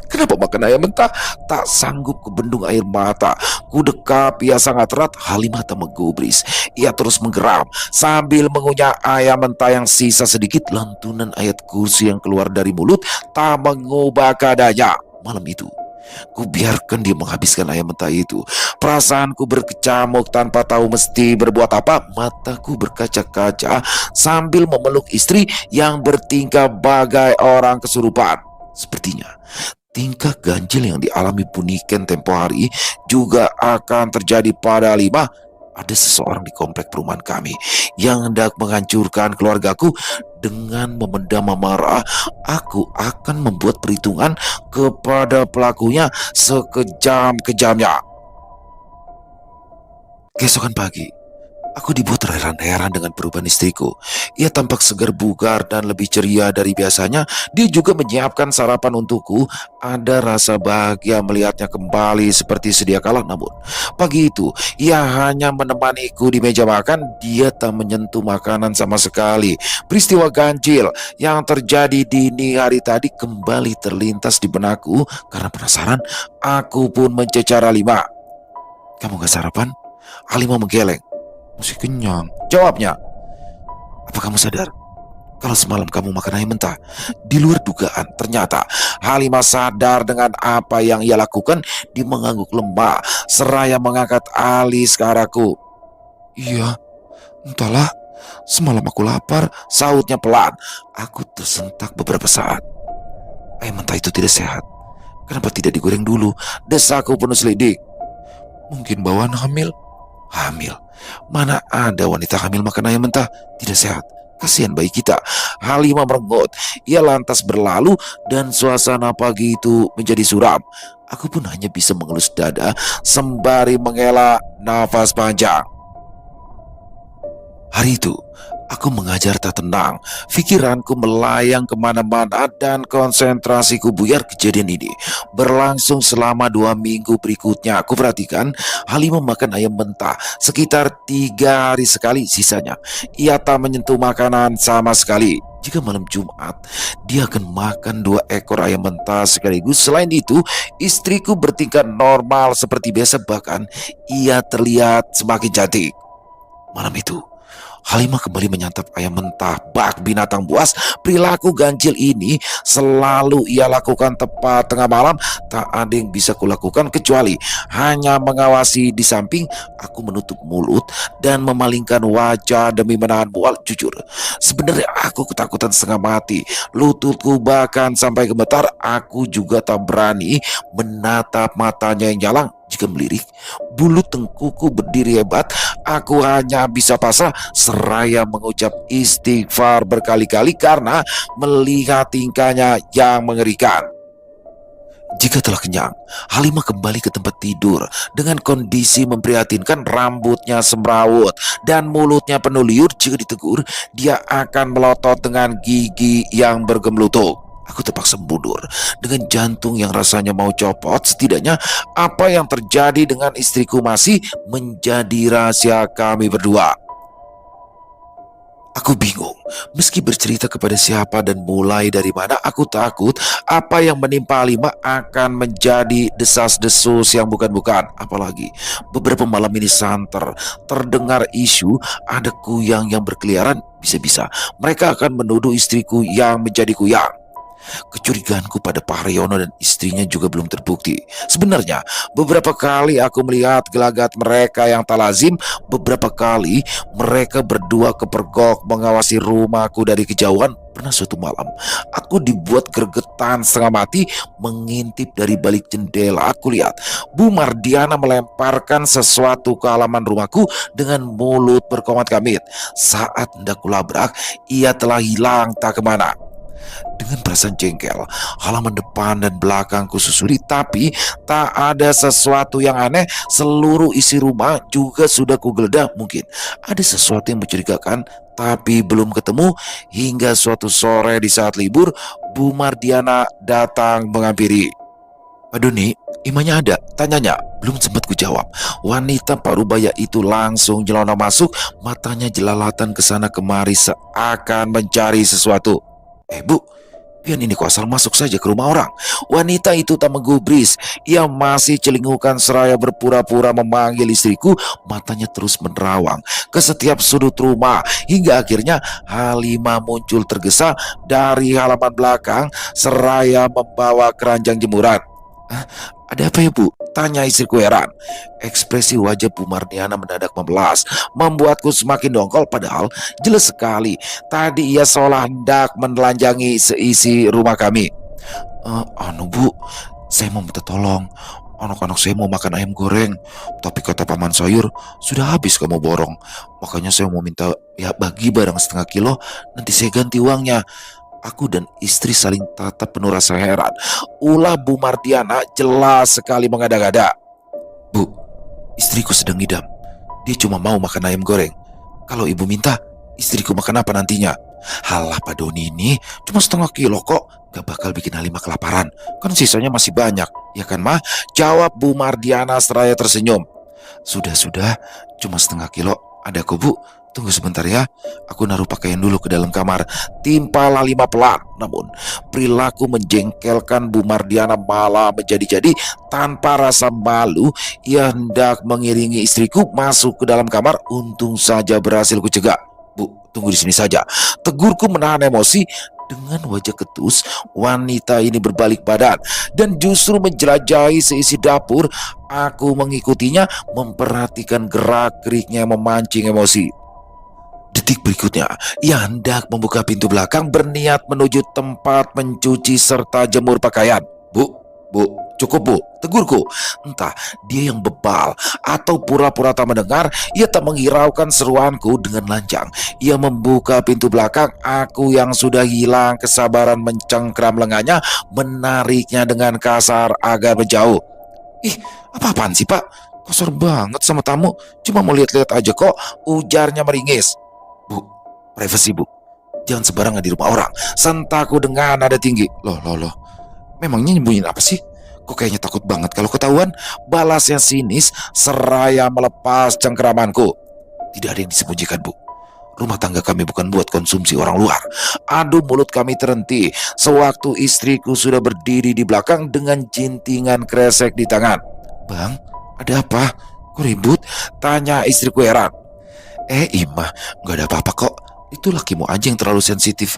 Kenapa makan ayam mentah? Tak sanggup kubendung air mata. Ku dekap ia sangat erat. Halimah tak menggubris. Ia terus menggeram sambil mengunyah ayam mentah yang sisa sedikit. Lantunan ayat kursi yang keluar dari mulut tak mengubah keadaannya. Malam itu, ku biarkan dia menghabiskan ayam mentah itu. Perasaanku berkecamuk tanpa tahu mesti berbuat apa. Mataku berkaca-kaca sambil memeluk istri yang bertingkah bagai orang kesurupan. Sepertinya tingkah ganjil yang dialami Puniken tempo hari juga akan terjadi pada Halimah. Ada seseorang di komplek perumahan kami yang hendak menghancurkan keluargaku. Dengan memendam amarah, aku akan membuat perhitungan kepada pelakunya sekejam-kejamnya. Keesokan pagi, Aku dibuat terheran-heran dengan perubahan istriku. Ia tampak segar bugar dan lebih ceria dari biasanya. Dia juga menyiapkan sarapan untukku. Ada rasa bahagia melihatnya kembali seperti sedia kala. Namun, pagi itu ia hanya menemaniku di meja makan. Dia tak menyentuh makanan sama sekali. Peristiwa ganjil yang terjadi dini hari tadi kembali terlintas di benakku. Karena penasaran, aku pun mencecar Halimah. "Kamu gak sarapan?" Halimah menggeleng. "Masih kenyang," jawabnya. "Apa kamu sadar kalau semalam kamu makan ayam mentah?" Di luar dugaan, ternyata Halimah sadar dengan apa yang ia lakukan. Dia mengangguk lemah seraya mengangkat alis ke arahku. "Iya, entahlah. Semalam aku lapar," sautnya pelan. Aku tersentak beberapa saat. "Ayam mentah itu tidak sehat. Kenapa tidak digoreng dulu?" Desaku penuh selidik. "Mungkin bawaan hamil." "Hamil? Mana ada wanita hamil makan ayam mentah? Tidak sehat. Kasihan bayi kita." Halimah merenggut. Ia lantas berlalu dan suasana pagi itu menjadi suram. Aku pun hanya bisa mengelus dada sembari menghela nafas panjang. Hari itu, aku mengajar tak tenang. Pikiranku melayang kemana-mana dan konsentrasiku buyar. Kejadian ini berlangsung selama 2 minggu berikutnya. Aku perhatikan Halimah makan ayam mentah sekitar 3 hari sekali. Sisanya, ia tak menyentuh makanan sama sekali. Jika malam Jumat, dia akan makan 2 ekor ayam mentah sekaligus. Selain itu, istriku bertingkah normal seperti biasa. Bahkan, ia terlihat semakin cantik. Malam itu, Halimah kembali menyantap ayam mentah. Bak binatang buas, perilaku ganjil ini selalu ia lakukan tepat tengah malam. Tak ada yang bisa kulakukan kecuali hanya mengawasi di samping. Aku menutup mulut dan memalingkan wajah demi menahan mual. Jujur, sebenarnya aku ketakutan setengah mati. Lututku bahkan sampai gemetar. Aku juga tak berani menatap matanya yang jalang. Jika melirik, bulu tengkuku berdiri hebat. Aku hanya bisa pasrah seraya mengucap istighfar berkali-kali karena melihat tingkahnya yang mengerikan. Jika telah kenyang, Halimah kembali ke tempat tidur dengan kondisi memprihatinkan. Rambutnya semrawut dan mulutnya penuh liur. Jika ditegur, dia akan melotot dengan gigi yang bergemelutuk. Aku terpaksa mundur dengan jantung yang rasanya mau copot. Setidaknya apa yang terjadi dengan istriku masih menjadi rahasia kami berdua. Aku bingung meski bercerita kepada siapa dan mulai dari mana. Aku takut apa yang menimpa Halimah akan menjadi desas-desus yang bukan-bukan. Apalagi beberapa malam ini santer terdengar isu ada kuyang yang berkeliaran. Bisa-bisa mereka akan menuduh istriku yang menjadi kuyang. Kecurigaanku pada Pak Haryono dan istrinya juga belum terbukti. Sebenarnya, beberapa kali aku melihat gelagat mereka yang tak lazim. Beberapa kali mereka berdua kepergok mengawasi rumahku dari kejauhan. Pernah suatu malam, aku dibuat gregetan setengah mati mengintip dari balik jendela. Aku lihat Bu Mardiana melemparkan sesuatu ke halaman rumahku dengan mulut berkomat kamit. Saat hendak kulabrak, ia telah hilang tak kemana. Dengan perasaan jengkel, halaman depan dan belakang kususuri, tapi tak ada sesuatu yang aneh. Seluruh isi rumah juga sudah kugeledah. Mungkin ada sesuatu yang mencurigakan, tapi belum ketemu. Hingga suatu sore di saat libur, Bu Mardiana datang menghampiri. "Pak Doni, imahnya ada?" tanyanya. Belum sempat ku jawab, wanita parubaya itu langsung nyelonong masuk. Matanya jelalatan ke sana kemari seakan mencari sesuatu. Bu, pian ini kok asal masuk saja ke rumah orang?" Wanita itu tak menggubris. Ia masih celingukan seraya berpura-pura memanggil istriku. Matanya terus menerawang ke setiap sudut rumah. Hingga akhirnya Halimah muncul tergesa dari halaman belakang seraya membawa keranjang jemuran. "Hah? Ada apa ya, Bu?" tanya istriku heran. Ekspresi wajah Bu Mardiana mendadak membelas, membuatku semakin dongkol. Padahal jelas sekali tadi ia seolah hendak menelanjangi seisi rumah kami. Bu, saya mau minta tolong. Anak-anak saya mau makan ayam goreng, tapi kata paman sayur sudah habis kamu borong. Makanya saya mau minta ya bagi barang setengah kilo, nanti saya ganti uangnya." Aku dan istri saling tatap penuh rasa heran. Ulah Bu Mardiana jelas sekali mengada-gada. "Bu, istriku sedang ngidam. Dia cuma mau makan ayam goreng. Kalau ibu minta, istriku makan apa nantinya? Halah Pak Doni ini cuma setengah kilo kok. Gak bakal bikin Halimah kelaparan. Kan sisanya masih banyak. Ya kan mah? Jawab Bu Mardiana seraya tersenyum. Sudah, cuma setengah kilo. Ada kok bu. Tunggu sebentar ya. Aku naruh pakaian dulu ke dalam kamar. Timpalah Halimah pelan. Namun perilaku menjengkelkan Bu Mardiana malah menjadi-jadi. Tanpa rasa malu, ia hendak mengiringi istriku masuk ke dalam kamar. Untung saja berhasil kucegah. Bu, tunggu di sini saja. Tegurku menahan emosi. Dengan wajah ketus, wanita ini berbalik badan dan justru menjelajahi seisi dapur. Aku mengikutinya, memperhatikan gerak-geriknya yang memancing emosi. Detik berikutnya, ia hendak membuka pintu belakang berniat menuju tempat mencuci serta jemur pakaian. Bu, cukup bu, tegurku. Entah dia yang bebal atau pura-pura tak mendengar, ia tak menghiraukan seruanku dengan lancang. Ia membuka pintu belakang, aku yang sudah hilang kesabaran mencengkram lengannya, menariknya dengan kasar agar menjauh. Ih, apa-apaan sih pak? Kasar banget sama tamu, cuma mau lihat-lihat aja kok, ujarnya meringis. Bu, privasi bu, jangan sembarangan di rumah orang, sentakku dengan nada tinggi. Loh, memangnya nyembunyiin apa sih? Kok kayaknya takut banget kalau ketahuan? Balasnya sinis seraya melepas cengkeramanku. Tidak ada yang disembunyikan bu. Rumah tangga kami bukan buat konsumsi orang luar. Adu mulut kami terhenti sewaktu istriku sudah berdiri di belakang dengan jintingan kresek di tangan. Bang, ada apa? Kok ribut? Tanya istriku heran. Imah, gak ada apa-apa kok. Itu lakimu aja yang terlalu sensitif.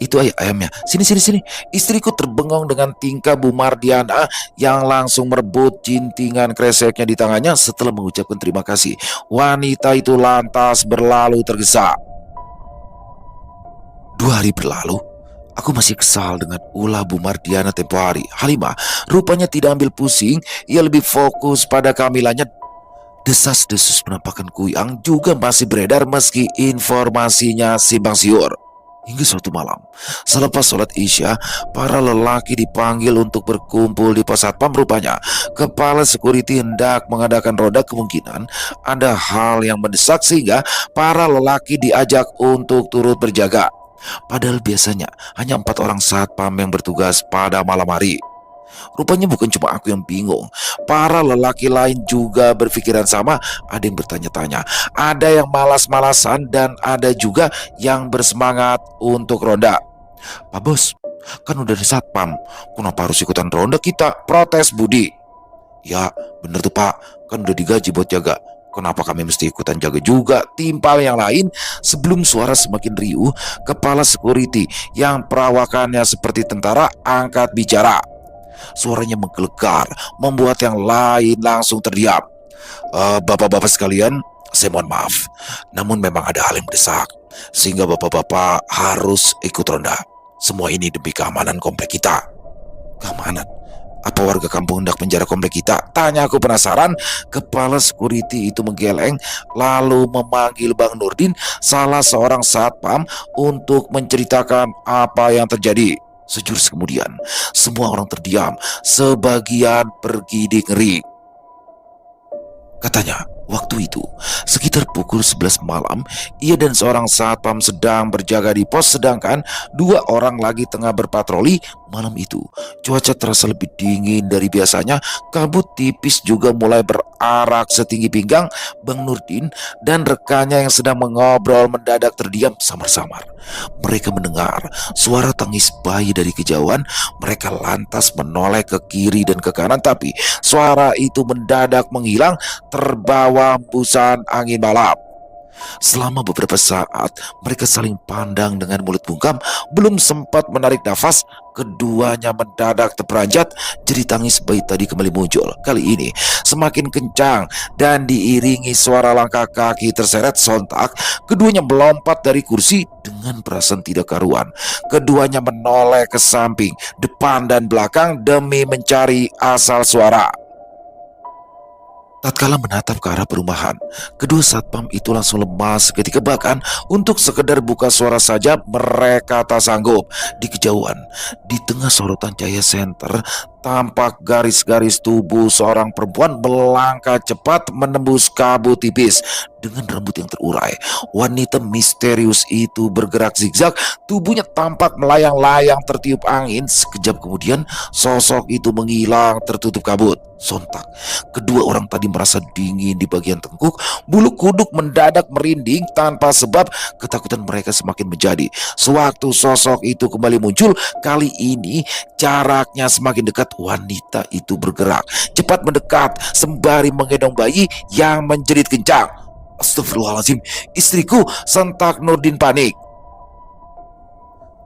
Itu ayamnya. Sini. Istriku terbengong dengan tingkah Bu Mardiana yang langsung merebut jintingan kreseknya di tangannya setelah mengucapkan terima kasih. Wanita itu lantas berlalu tergesa. 2 hari berlalu. Aku masih kesal dengan ulah Bu Mardiana tempo hari. Halimah rupanya tidak ambil pusing. Ia lebih fokus pada kehamilannya. Desas-desus penampakan Kuyang juga masih beredar meski informasinya simpang siur. Hingga suatu malam, selepas sholat Isya, para lelaki dipanggil untuk berkumpul di pos satpam. Rupanya, kepala security hendak mengadakan ronda. Kemungkinan ada hal yang mendesak sehingga para lelaki diajak untuk turut berjaga. Padahal biasanya hanya 4 orang satpam yang bertugas pada malam hari. Rupanya bukan cuma aku yang bingung. Para lelaki lain juga berpikiran sama. Ada yang bertanya-tanya, ada yang malas-malasan, dan ada juga yang bersemangat untuk ronda. Pak Bos, kan udah di satpam, kenapa harus ikutan ronda kita? Protes Budi. Ya bener tuh pak, kan udah digaji buat jaga. Kenapa kami mesti ikutan jaga juga? Timpal yang lain. Sebelum suara semakin riuh, kepala security yang perawakannya seperti tentara angkat bicara. Suaranya menggelegar, membuat yang lain langsung terdiam. Bapak-bapak sekalian, saya mohon maaf, namun memang ada hal yang mendesak, sehingga bapak-bapak harus ikut ronda. Semua ini demi keamanan komplek kita. Keamanan? Apa warga kampung hendak penjara komplek kita? Tanya aku penasaran. Kepala security itu menggeleng, lalu memanggil Bang Nurdin, salah seorang satpam, untuk menceritakan apa yang terjadi. Sejurus kemudian, semua orang terdiam, sebagian bergidik ngeri. Katanya, waktu itu, sekitar pukul 11 malam, ia dan seorang satpam sedang berjaga di pos, sedangkan 2 orang lagi tengah berpatroli. Malam itu, cuaca terasa lebih dingin dari biasanya, kabut tipis juga mulai berarak setinggi pinggang. Bang Nurdin dan rekannya yang sedang mengobrol mendadak terdiam samar-samar. Mereka mendengar suara tangis bayi dari kejauhan. Mereka lantas menoleh ke kiri dan ke kanan, tapi suara itu mendadak menghilang, terbawa hembusan angin malam. Selama beberapa saat, mereka saling pandang dengan mulut bungkam. Belum sempat menarik nafas, keduanya mendadak terperanjat. Jerit tangis bayi tadi kembali muncul. Kali ini semakin kencang dan diiringi suara langkah kaki terseret. Sontak, keduanya melompat dari kursi dengan perasaan tidak karuan. Keduanya menoleh ke samping, depan, dan belakang demi mencari asal suara. Tatkala menatap ke arah perumahan, kedua satpam itu langsung lemas seketika. Bahkan untuk sekedar buka suara saja mereka tak sanggup. Di kejauhan, di tengah sorotan cahaya senter, tampak garis-garis tubuh seorang perempuan melangkah cepat menembus kabut tipis. Dengan rambut yang terurai, wanita misterius itu bergerak zigzag, tubuhnya tampak melayang-layang tertiup angin. Sekejap kemudian, sosok itu menghilang tertutup kabut. Sontak, kedua orang tadi merasa dingin di bagian tengkuk, bulu kuduk mendadak merinding tanpa sebab, ketakutan mereka semakin menjadi. Sewaktu sosok itu kembali muncul, kali ini jaraknya semakin dekat, wanita itu bergerak cepat mendekat sembari menggendong bayi yang menjerit kencang. Astagfirullahaladzim, istriku, sentak Nurdin panik.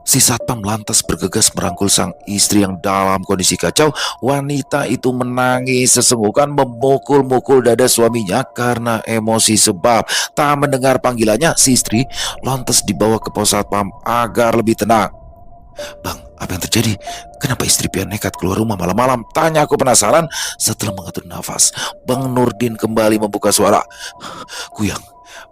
Si satpam lantas bergegas merangkul sang istri yang dalam kondisi kacau. Wanita itu menangis sesenggukan memukul-mukul dada suaminya karena emosi sebab tak mendengar panggilannya. Si istri lantas dibawa ke pos satpam agar lebih tenang. Bang, apa yang terjadi? Kenapa istri pian nekat keluar rumah malam-malam? Tanya aku penasaran. Setelah mengatur nafas, Bang Nurdin kembali membuka suara. Kuyang,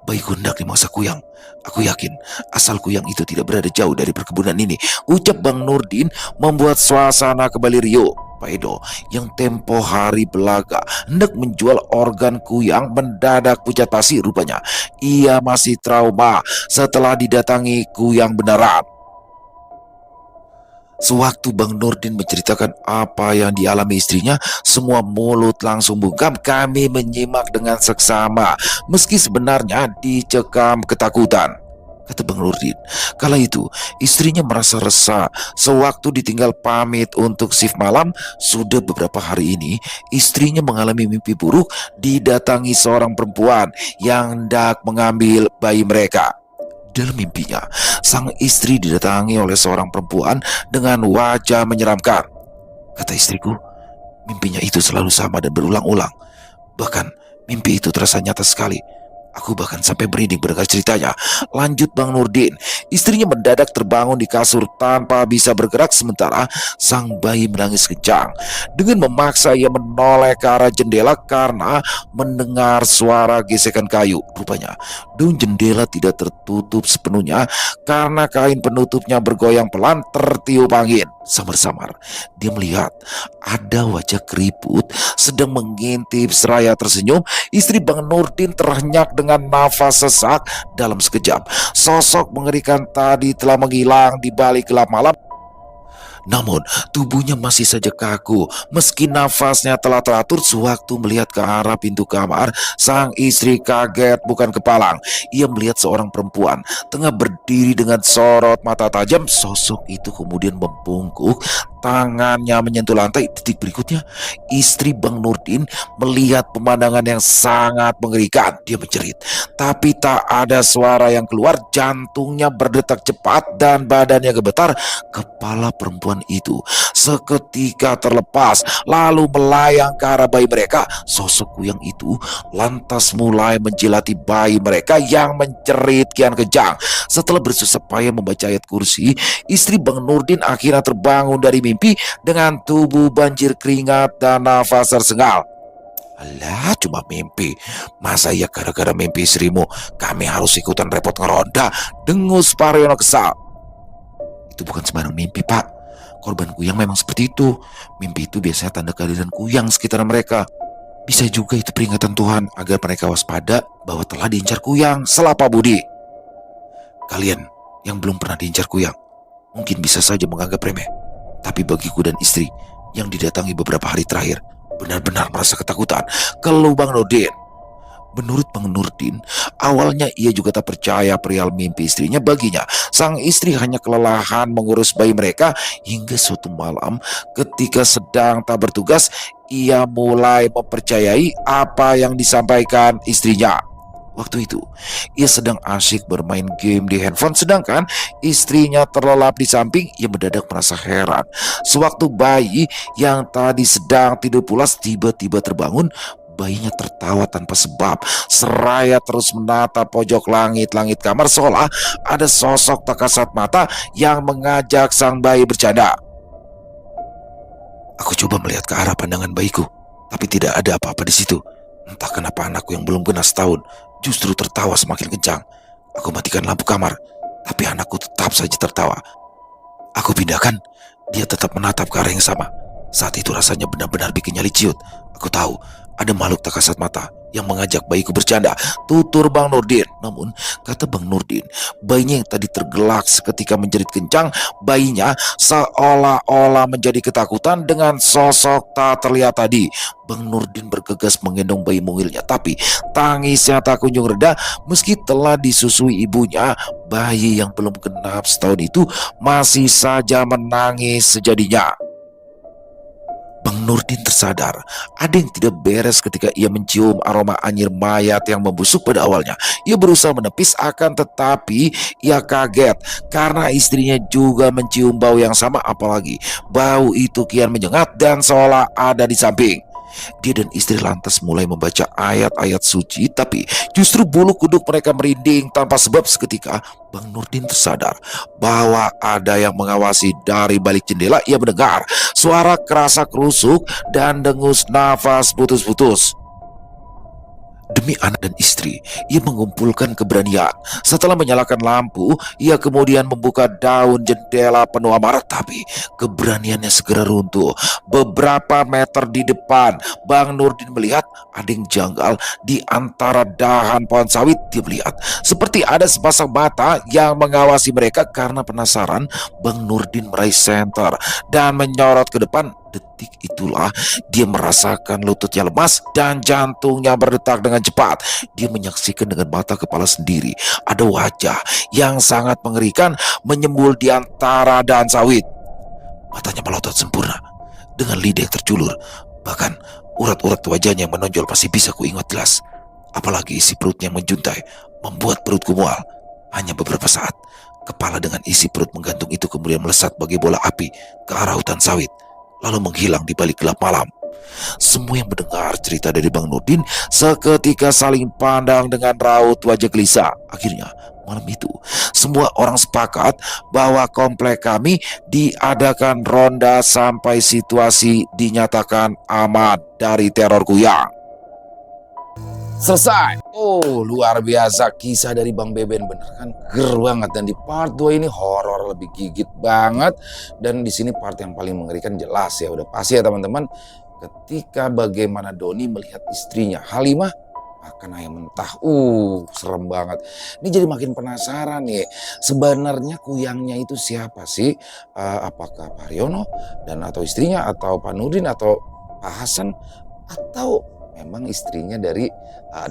bayiku hendak dimasak Kuyang. Aku yakin asal Kuyang itu tidak berada jauh dari perkebunan ini. Ucap Bang Nurdin membuat suasana kembali riuh. Pak Edo yang tempo hari belaga hendak menjual organ Kuyang mendadak pucat pasi. Rupanya ia masih trauma setelah didatangi Kuyang beneran. Sewaktu Bang Nurdin menceritakan apa yang dialami istrinya, semua mulut langsung bungkam. Kami menyimak dengan seksama, meski sebenarnya dicekam ketakutan. Kata Bang Nurdin, kala itu istrinya merasa resah sewaktu ditinggal pamit untuk shift malam. Sudah beberapa hari ini, istrinya mengalami mimpi buruk didatangi seorang perempuan yang hendak mengambil bayi mereka. Dalam mimpinya, sang istri didatangi oleh seorang perempuan dengan wajah menyeramkan. Kata istriku, mimpinya itu selalu sama dan berulang-ulang. Bahkan mimpi itu terasa nyata sekali. Aku bahkan sampai merinding mendengar ceritanya. Lanjut Bang Nurdin, istrinya mendadak terbangun di kasur tanpa bisa bergerak sementara sang bayi menangis kencang. Dengan memaksa ia menoleh ke arah jendela karena mendengar suara gesekan kayu. Rupanya daun jendela tidak tertutup sepenuhnya karena kain penutupnya bergoyang pelan tertiup angin. Samar-samar dia melihat ada wajah keriput sedang mengintip seraya tersenyum. Istri Bang Nurdin terhenyak dengan nafas sesak. Dalam sekejap, sosok mengerikan tadi telah menghilang di balik gelap malam. Namun tubuhnya masih saja kaku meski nafasnya telah teratur. Sewaktu melihat ke arah pintu kamar, sang istri kaget bukan kepalang. Ia melihat seorang perempuan tengah berdiri dengan sorot mata tajam. Sosok itu kemudian membungkuk, tangannya menyentuh lantai. Detik berikutnya, istri Bang Nurdin melihat pemandangan yang sangat mengerikan. Dia menjerit, tapi tak ada suara yang keluar. Jantungnya berdetak cepat dan badannya gemetar. Kepala perempuan itu seketika terlepas lalu melayang ke arah bayi mereka. Sosok Kuyang itu lantas mulai menjilati bayi mereka yang menjerit kian kencang. Setelah bersusah payah membaca ayat kursi, istri Bang Nurdin akhirnya terbangun dari mimpi dengan tubuh banjir keringat dan nafas tersengal. Alah, cuma mimpi. Masa ya gara-gara mimpi istrimu kami harus ikutan repot ngeronda? Dengus Pariono kesal. Itu bukan sembarang mimpi, Pak. Korban Kuyang memang seperti itu. Mimpi itu biasanya tanda kehadiran Kuyang sekitar mereka. Bisa juga itu peringatan Tuhan agar mereka waspada bahwa telah diincar Kuyang. Selapa budi. Kalian yang belum pernah diincar Kuyang mungkin bisa saja menganggap remeh. Tapi bagiku dan istri yang didatangi beberapa hari terakhir benar-benar merasa ketakutan. Keluh Bang Nurdin. Menurut Bang Nurdin, awalnya ia juga tak percaya perihal mimpi istrinya. Baginya, sang istri hanya kelelahan mengurus bayi mereka. Hingga suatu malam ketika sedang tak bertugas, ia mulai mempercayai apa yang disampaikan istrinya. Waktu itu, ia sedang asyik bermain game di handphone sedangkan istrinya terlelap di samping. Ia mendadak merasa heran. Sewaktu bayi yang tadi sedang tidur pulas tiba-tiba terbangun. Bayinya tertawa tanpa sebab seraya terus menatap pojok langit-langit kamar seolah ada sosok tak kasat mata yang mengajak sang bayi bercanda. Aku coba melihat ke arah pandangan bayiku, tapi tidak ada apa-apa di situ. Entah kenapa anakku yang belum genap setahun justru tertawa semakin kencang. Aku matikan lampu kamar, tapi anakku tetap saja tertawa. Aku pindahkan, dia tetap menatap ke arah yang sama. Saat itu rasanya benar-benar bikin nyali ciut. Aku tahu ada makhluk tak kasat mata yang mengajak bayiku bercanda, tutur Bang Nurdin. Namun, kata Bang Nurdin, bayinya yang tadi tergelak seketika menjerit kencang, bayinya seolah-olah menjadi ketakutan dengan sosok tak terlihat tadi. Bang Nurdin bergegas menggendong bayi mungilnya, tapi tangisnya tak kunjung reda meski telah disusui ibunya. Bayi yang belum genap setahun itu masih saja menangis sejadinya. Bang Nurdin tersadar ada yang tidak beres ketika ia mencium aroma anyir mayat yang membusuk pada awalnya. Ia berusaha menepis akan tetapi ia kaget karena istrinya juga mencium bau yang sama, apalagi bau itu kian menyengat dan seolah ada di samping. Dia dan istri lantas mulai membaca ayat-ayat suci, tapi justru bulu kuduk mereka merinding tanpa sebab. Seketika Bang Nurdin tersadar bahwa ada yang mengawasi dari balik jendela. Ia mendengar suara kerasa kerusuk dan dengus nafas putus-putus. Demi anak dan istri, ia mengumpulkan keberanian. Setelah menyalakan lampu, ia kemudian membuka daun jendela penuh amarah, tapi keberaniannya segera runtuh. Beberapa meter di depan, Bang Nurdin melihat ada yang janggal di antara dahan pohon sawit. Dia melihat seperti ada sepasang mata yang mengawasi mereka. Karena penasaran, Bang Nurdin meraih senter dan menyorot ke depan. Detik itulah dia merasakan lututnya lemas dan jantungnya berdetak dengan cepat. Dia menyaksikan dengan mata kepala sendiri ada wajah yang sangat mengerikan menyembul di antara dahan sawit. Matanya melotot sempurna dengan lidah yang terjulur. Bahkan urat-urat wajahnya yang menonjol masih bisa kuingat jelas. Apalagi isi perutnya yang menjuntai membuat perutku mual. Hanya beberapa saat, kepala dengan isi perut menggantung itu kemudian melesat bagai bola api ke arah hutan sawit, lalu menghilang di balik gelap malam. Semua yang mendengar cerita dari Bang Nurdin seketika saling pandang dengan raut wajah gelisah. Akhirnya malam itu semua orang sepakat bahwa komplek kami diadakan ronda sampai situasi dinyatakan aman dari teror kuyang. Selesai. Oh, luar biasa kisah dari Bang Beben, bener kan ger banget. Dan di part 2 ini horor lebih gigit banget. Dan di sini part yang paling mengerikan jelas ya, udah pasti ya teman-teman. Ketika bagaimana Doni melihat istrinya Halimah makan ayam mentah. Serem banget. Ini jadi makin penasaran nih. Sebenarnya kuyangnya itu siapa sih? Apakah Pak Haryono dan atau istrinya, atau Pak Nurdin, atau Pak Hasan, atau memang istrinya dari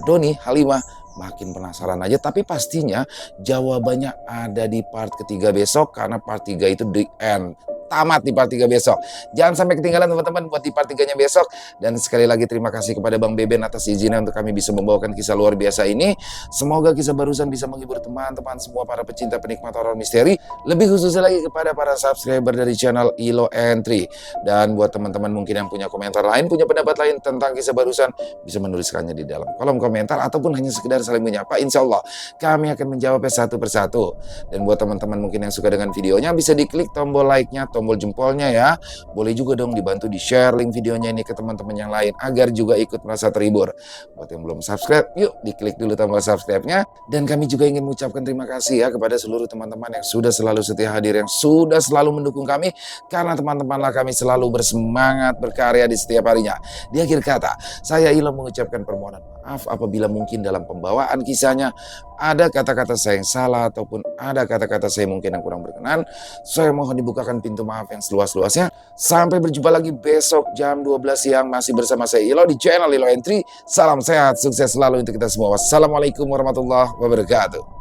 Doni, Halimah? Makin penasaran aja, tapi pastinya jawabannya ada di part ketiga besok, karena part 3 itu the end. Tamat di part 3 besok. Jangan sampai ketinggalan teman-teman buat di part 3-nya besok. Dan sekali lagi terima kasih kepada Bang Beben atas izinnya untuk kami bisa membawakan kisah luar biasa ini. Semoga kisah barusan bisa menghibur teman-teman semua para pecinta penikmat horor misteri. Lebih khususnya lagi kepada para subscriber dari channel Ilo Entry. Dan buat teman-teman mungkin yang punya komentar lain, punya pendapat lain tentang kisah barusan, bisa menuliskannya di dalam kolom komentar ataupun hanya sekedar saling menyapa. Insya Allah kami akan menjawabnya satu persatu. Dan buat teman-teman mungkin yang suka dengan videonya, bisa diklik tombol like-nya, tombol jempolnya ya. Boleh juga dong dibantu di share link videonya ini ke teman-teman yang lain agar juga ikut merasa terhibur. Buat yang belum subscribe, yuk diklik dulu tombol subscribe-nya. Dan kami juga ingin mengucapkan terima kasih ya kepada seluruh teman-teman yang sudah selalu setia hadir, yang sudah selalu mendukung kami, karena teman-temanlah kami selalu bersemangat berkarya di setiap harinya. Di akhir kata, saya Ilo mengucapkan permohonan maaf apabila mungkin dalam pembawaan kisahnya ada kata-kata saya yang salah ataupun ada kata-kata saya mungkin yang kurang berkenan. Saya mohon dibukakan pintu maaf yang seluas-luasnya. Sampai berjumpa lagi besok jam 12 siang masih bersama saya Ilo di channel Ilo Entry. Salam sehat, sukses selalu untuk kita semua. Wassalamualaikum warahmatullahi wabarakatuh.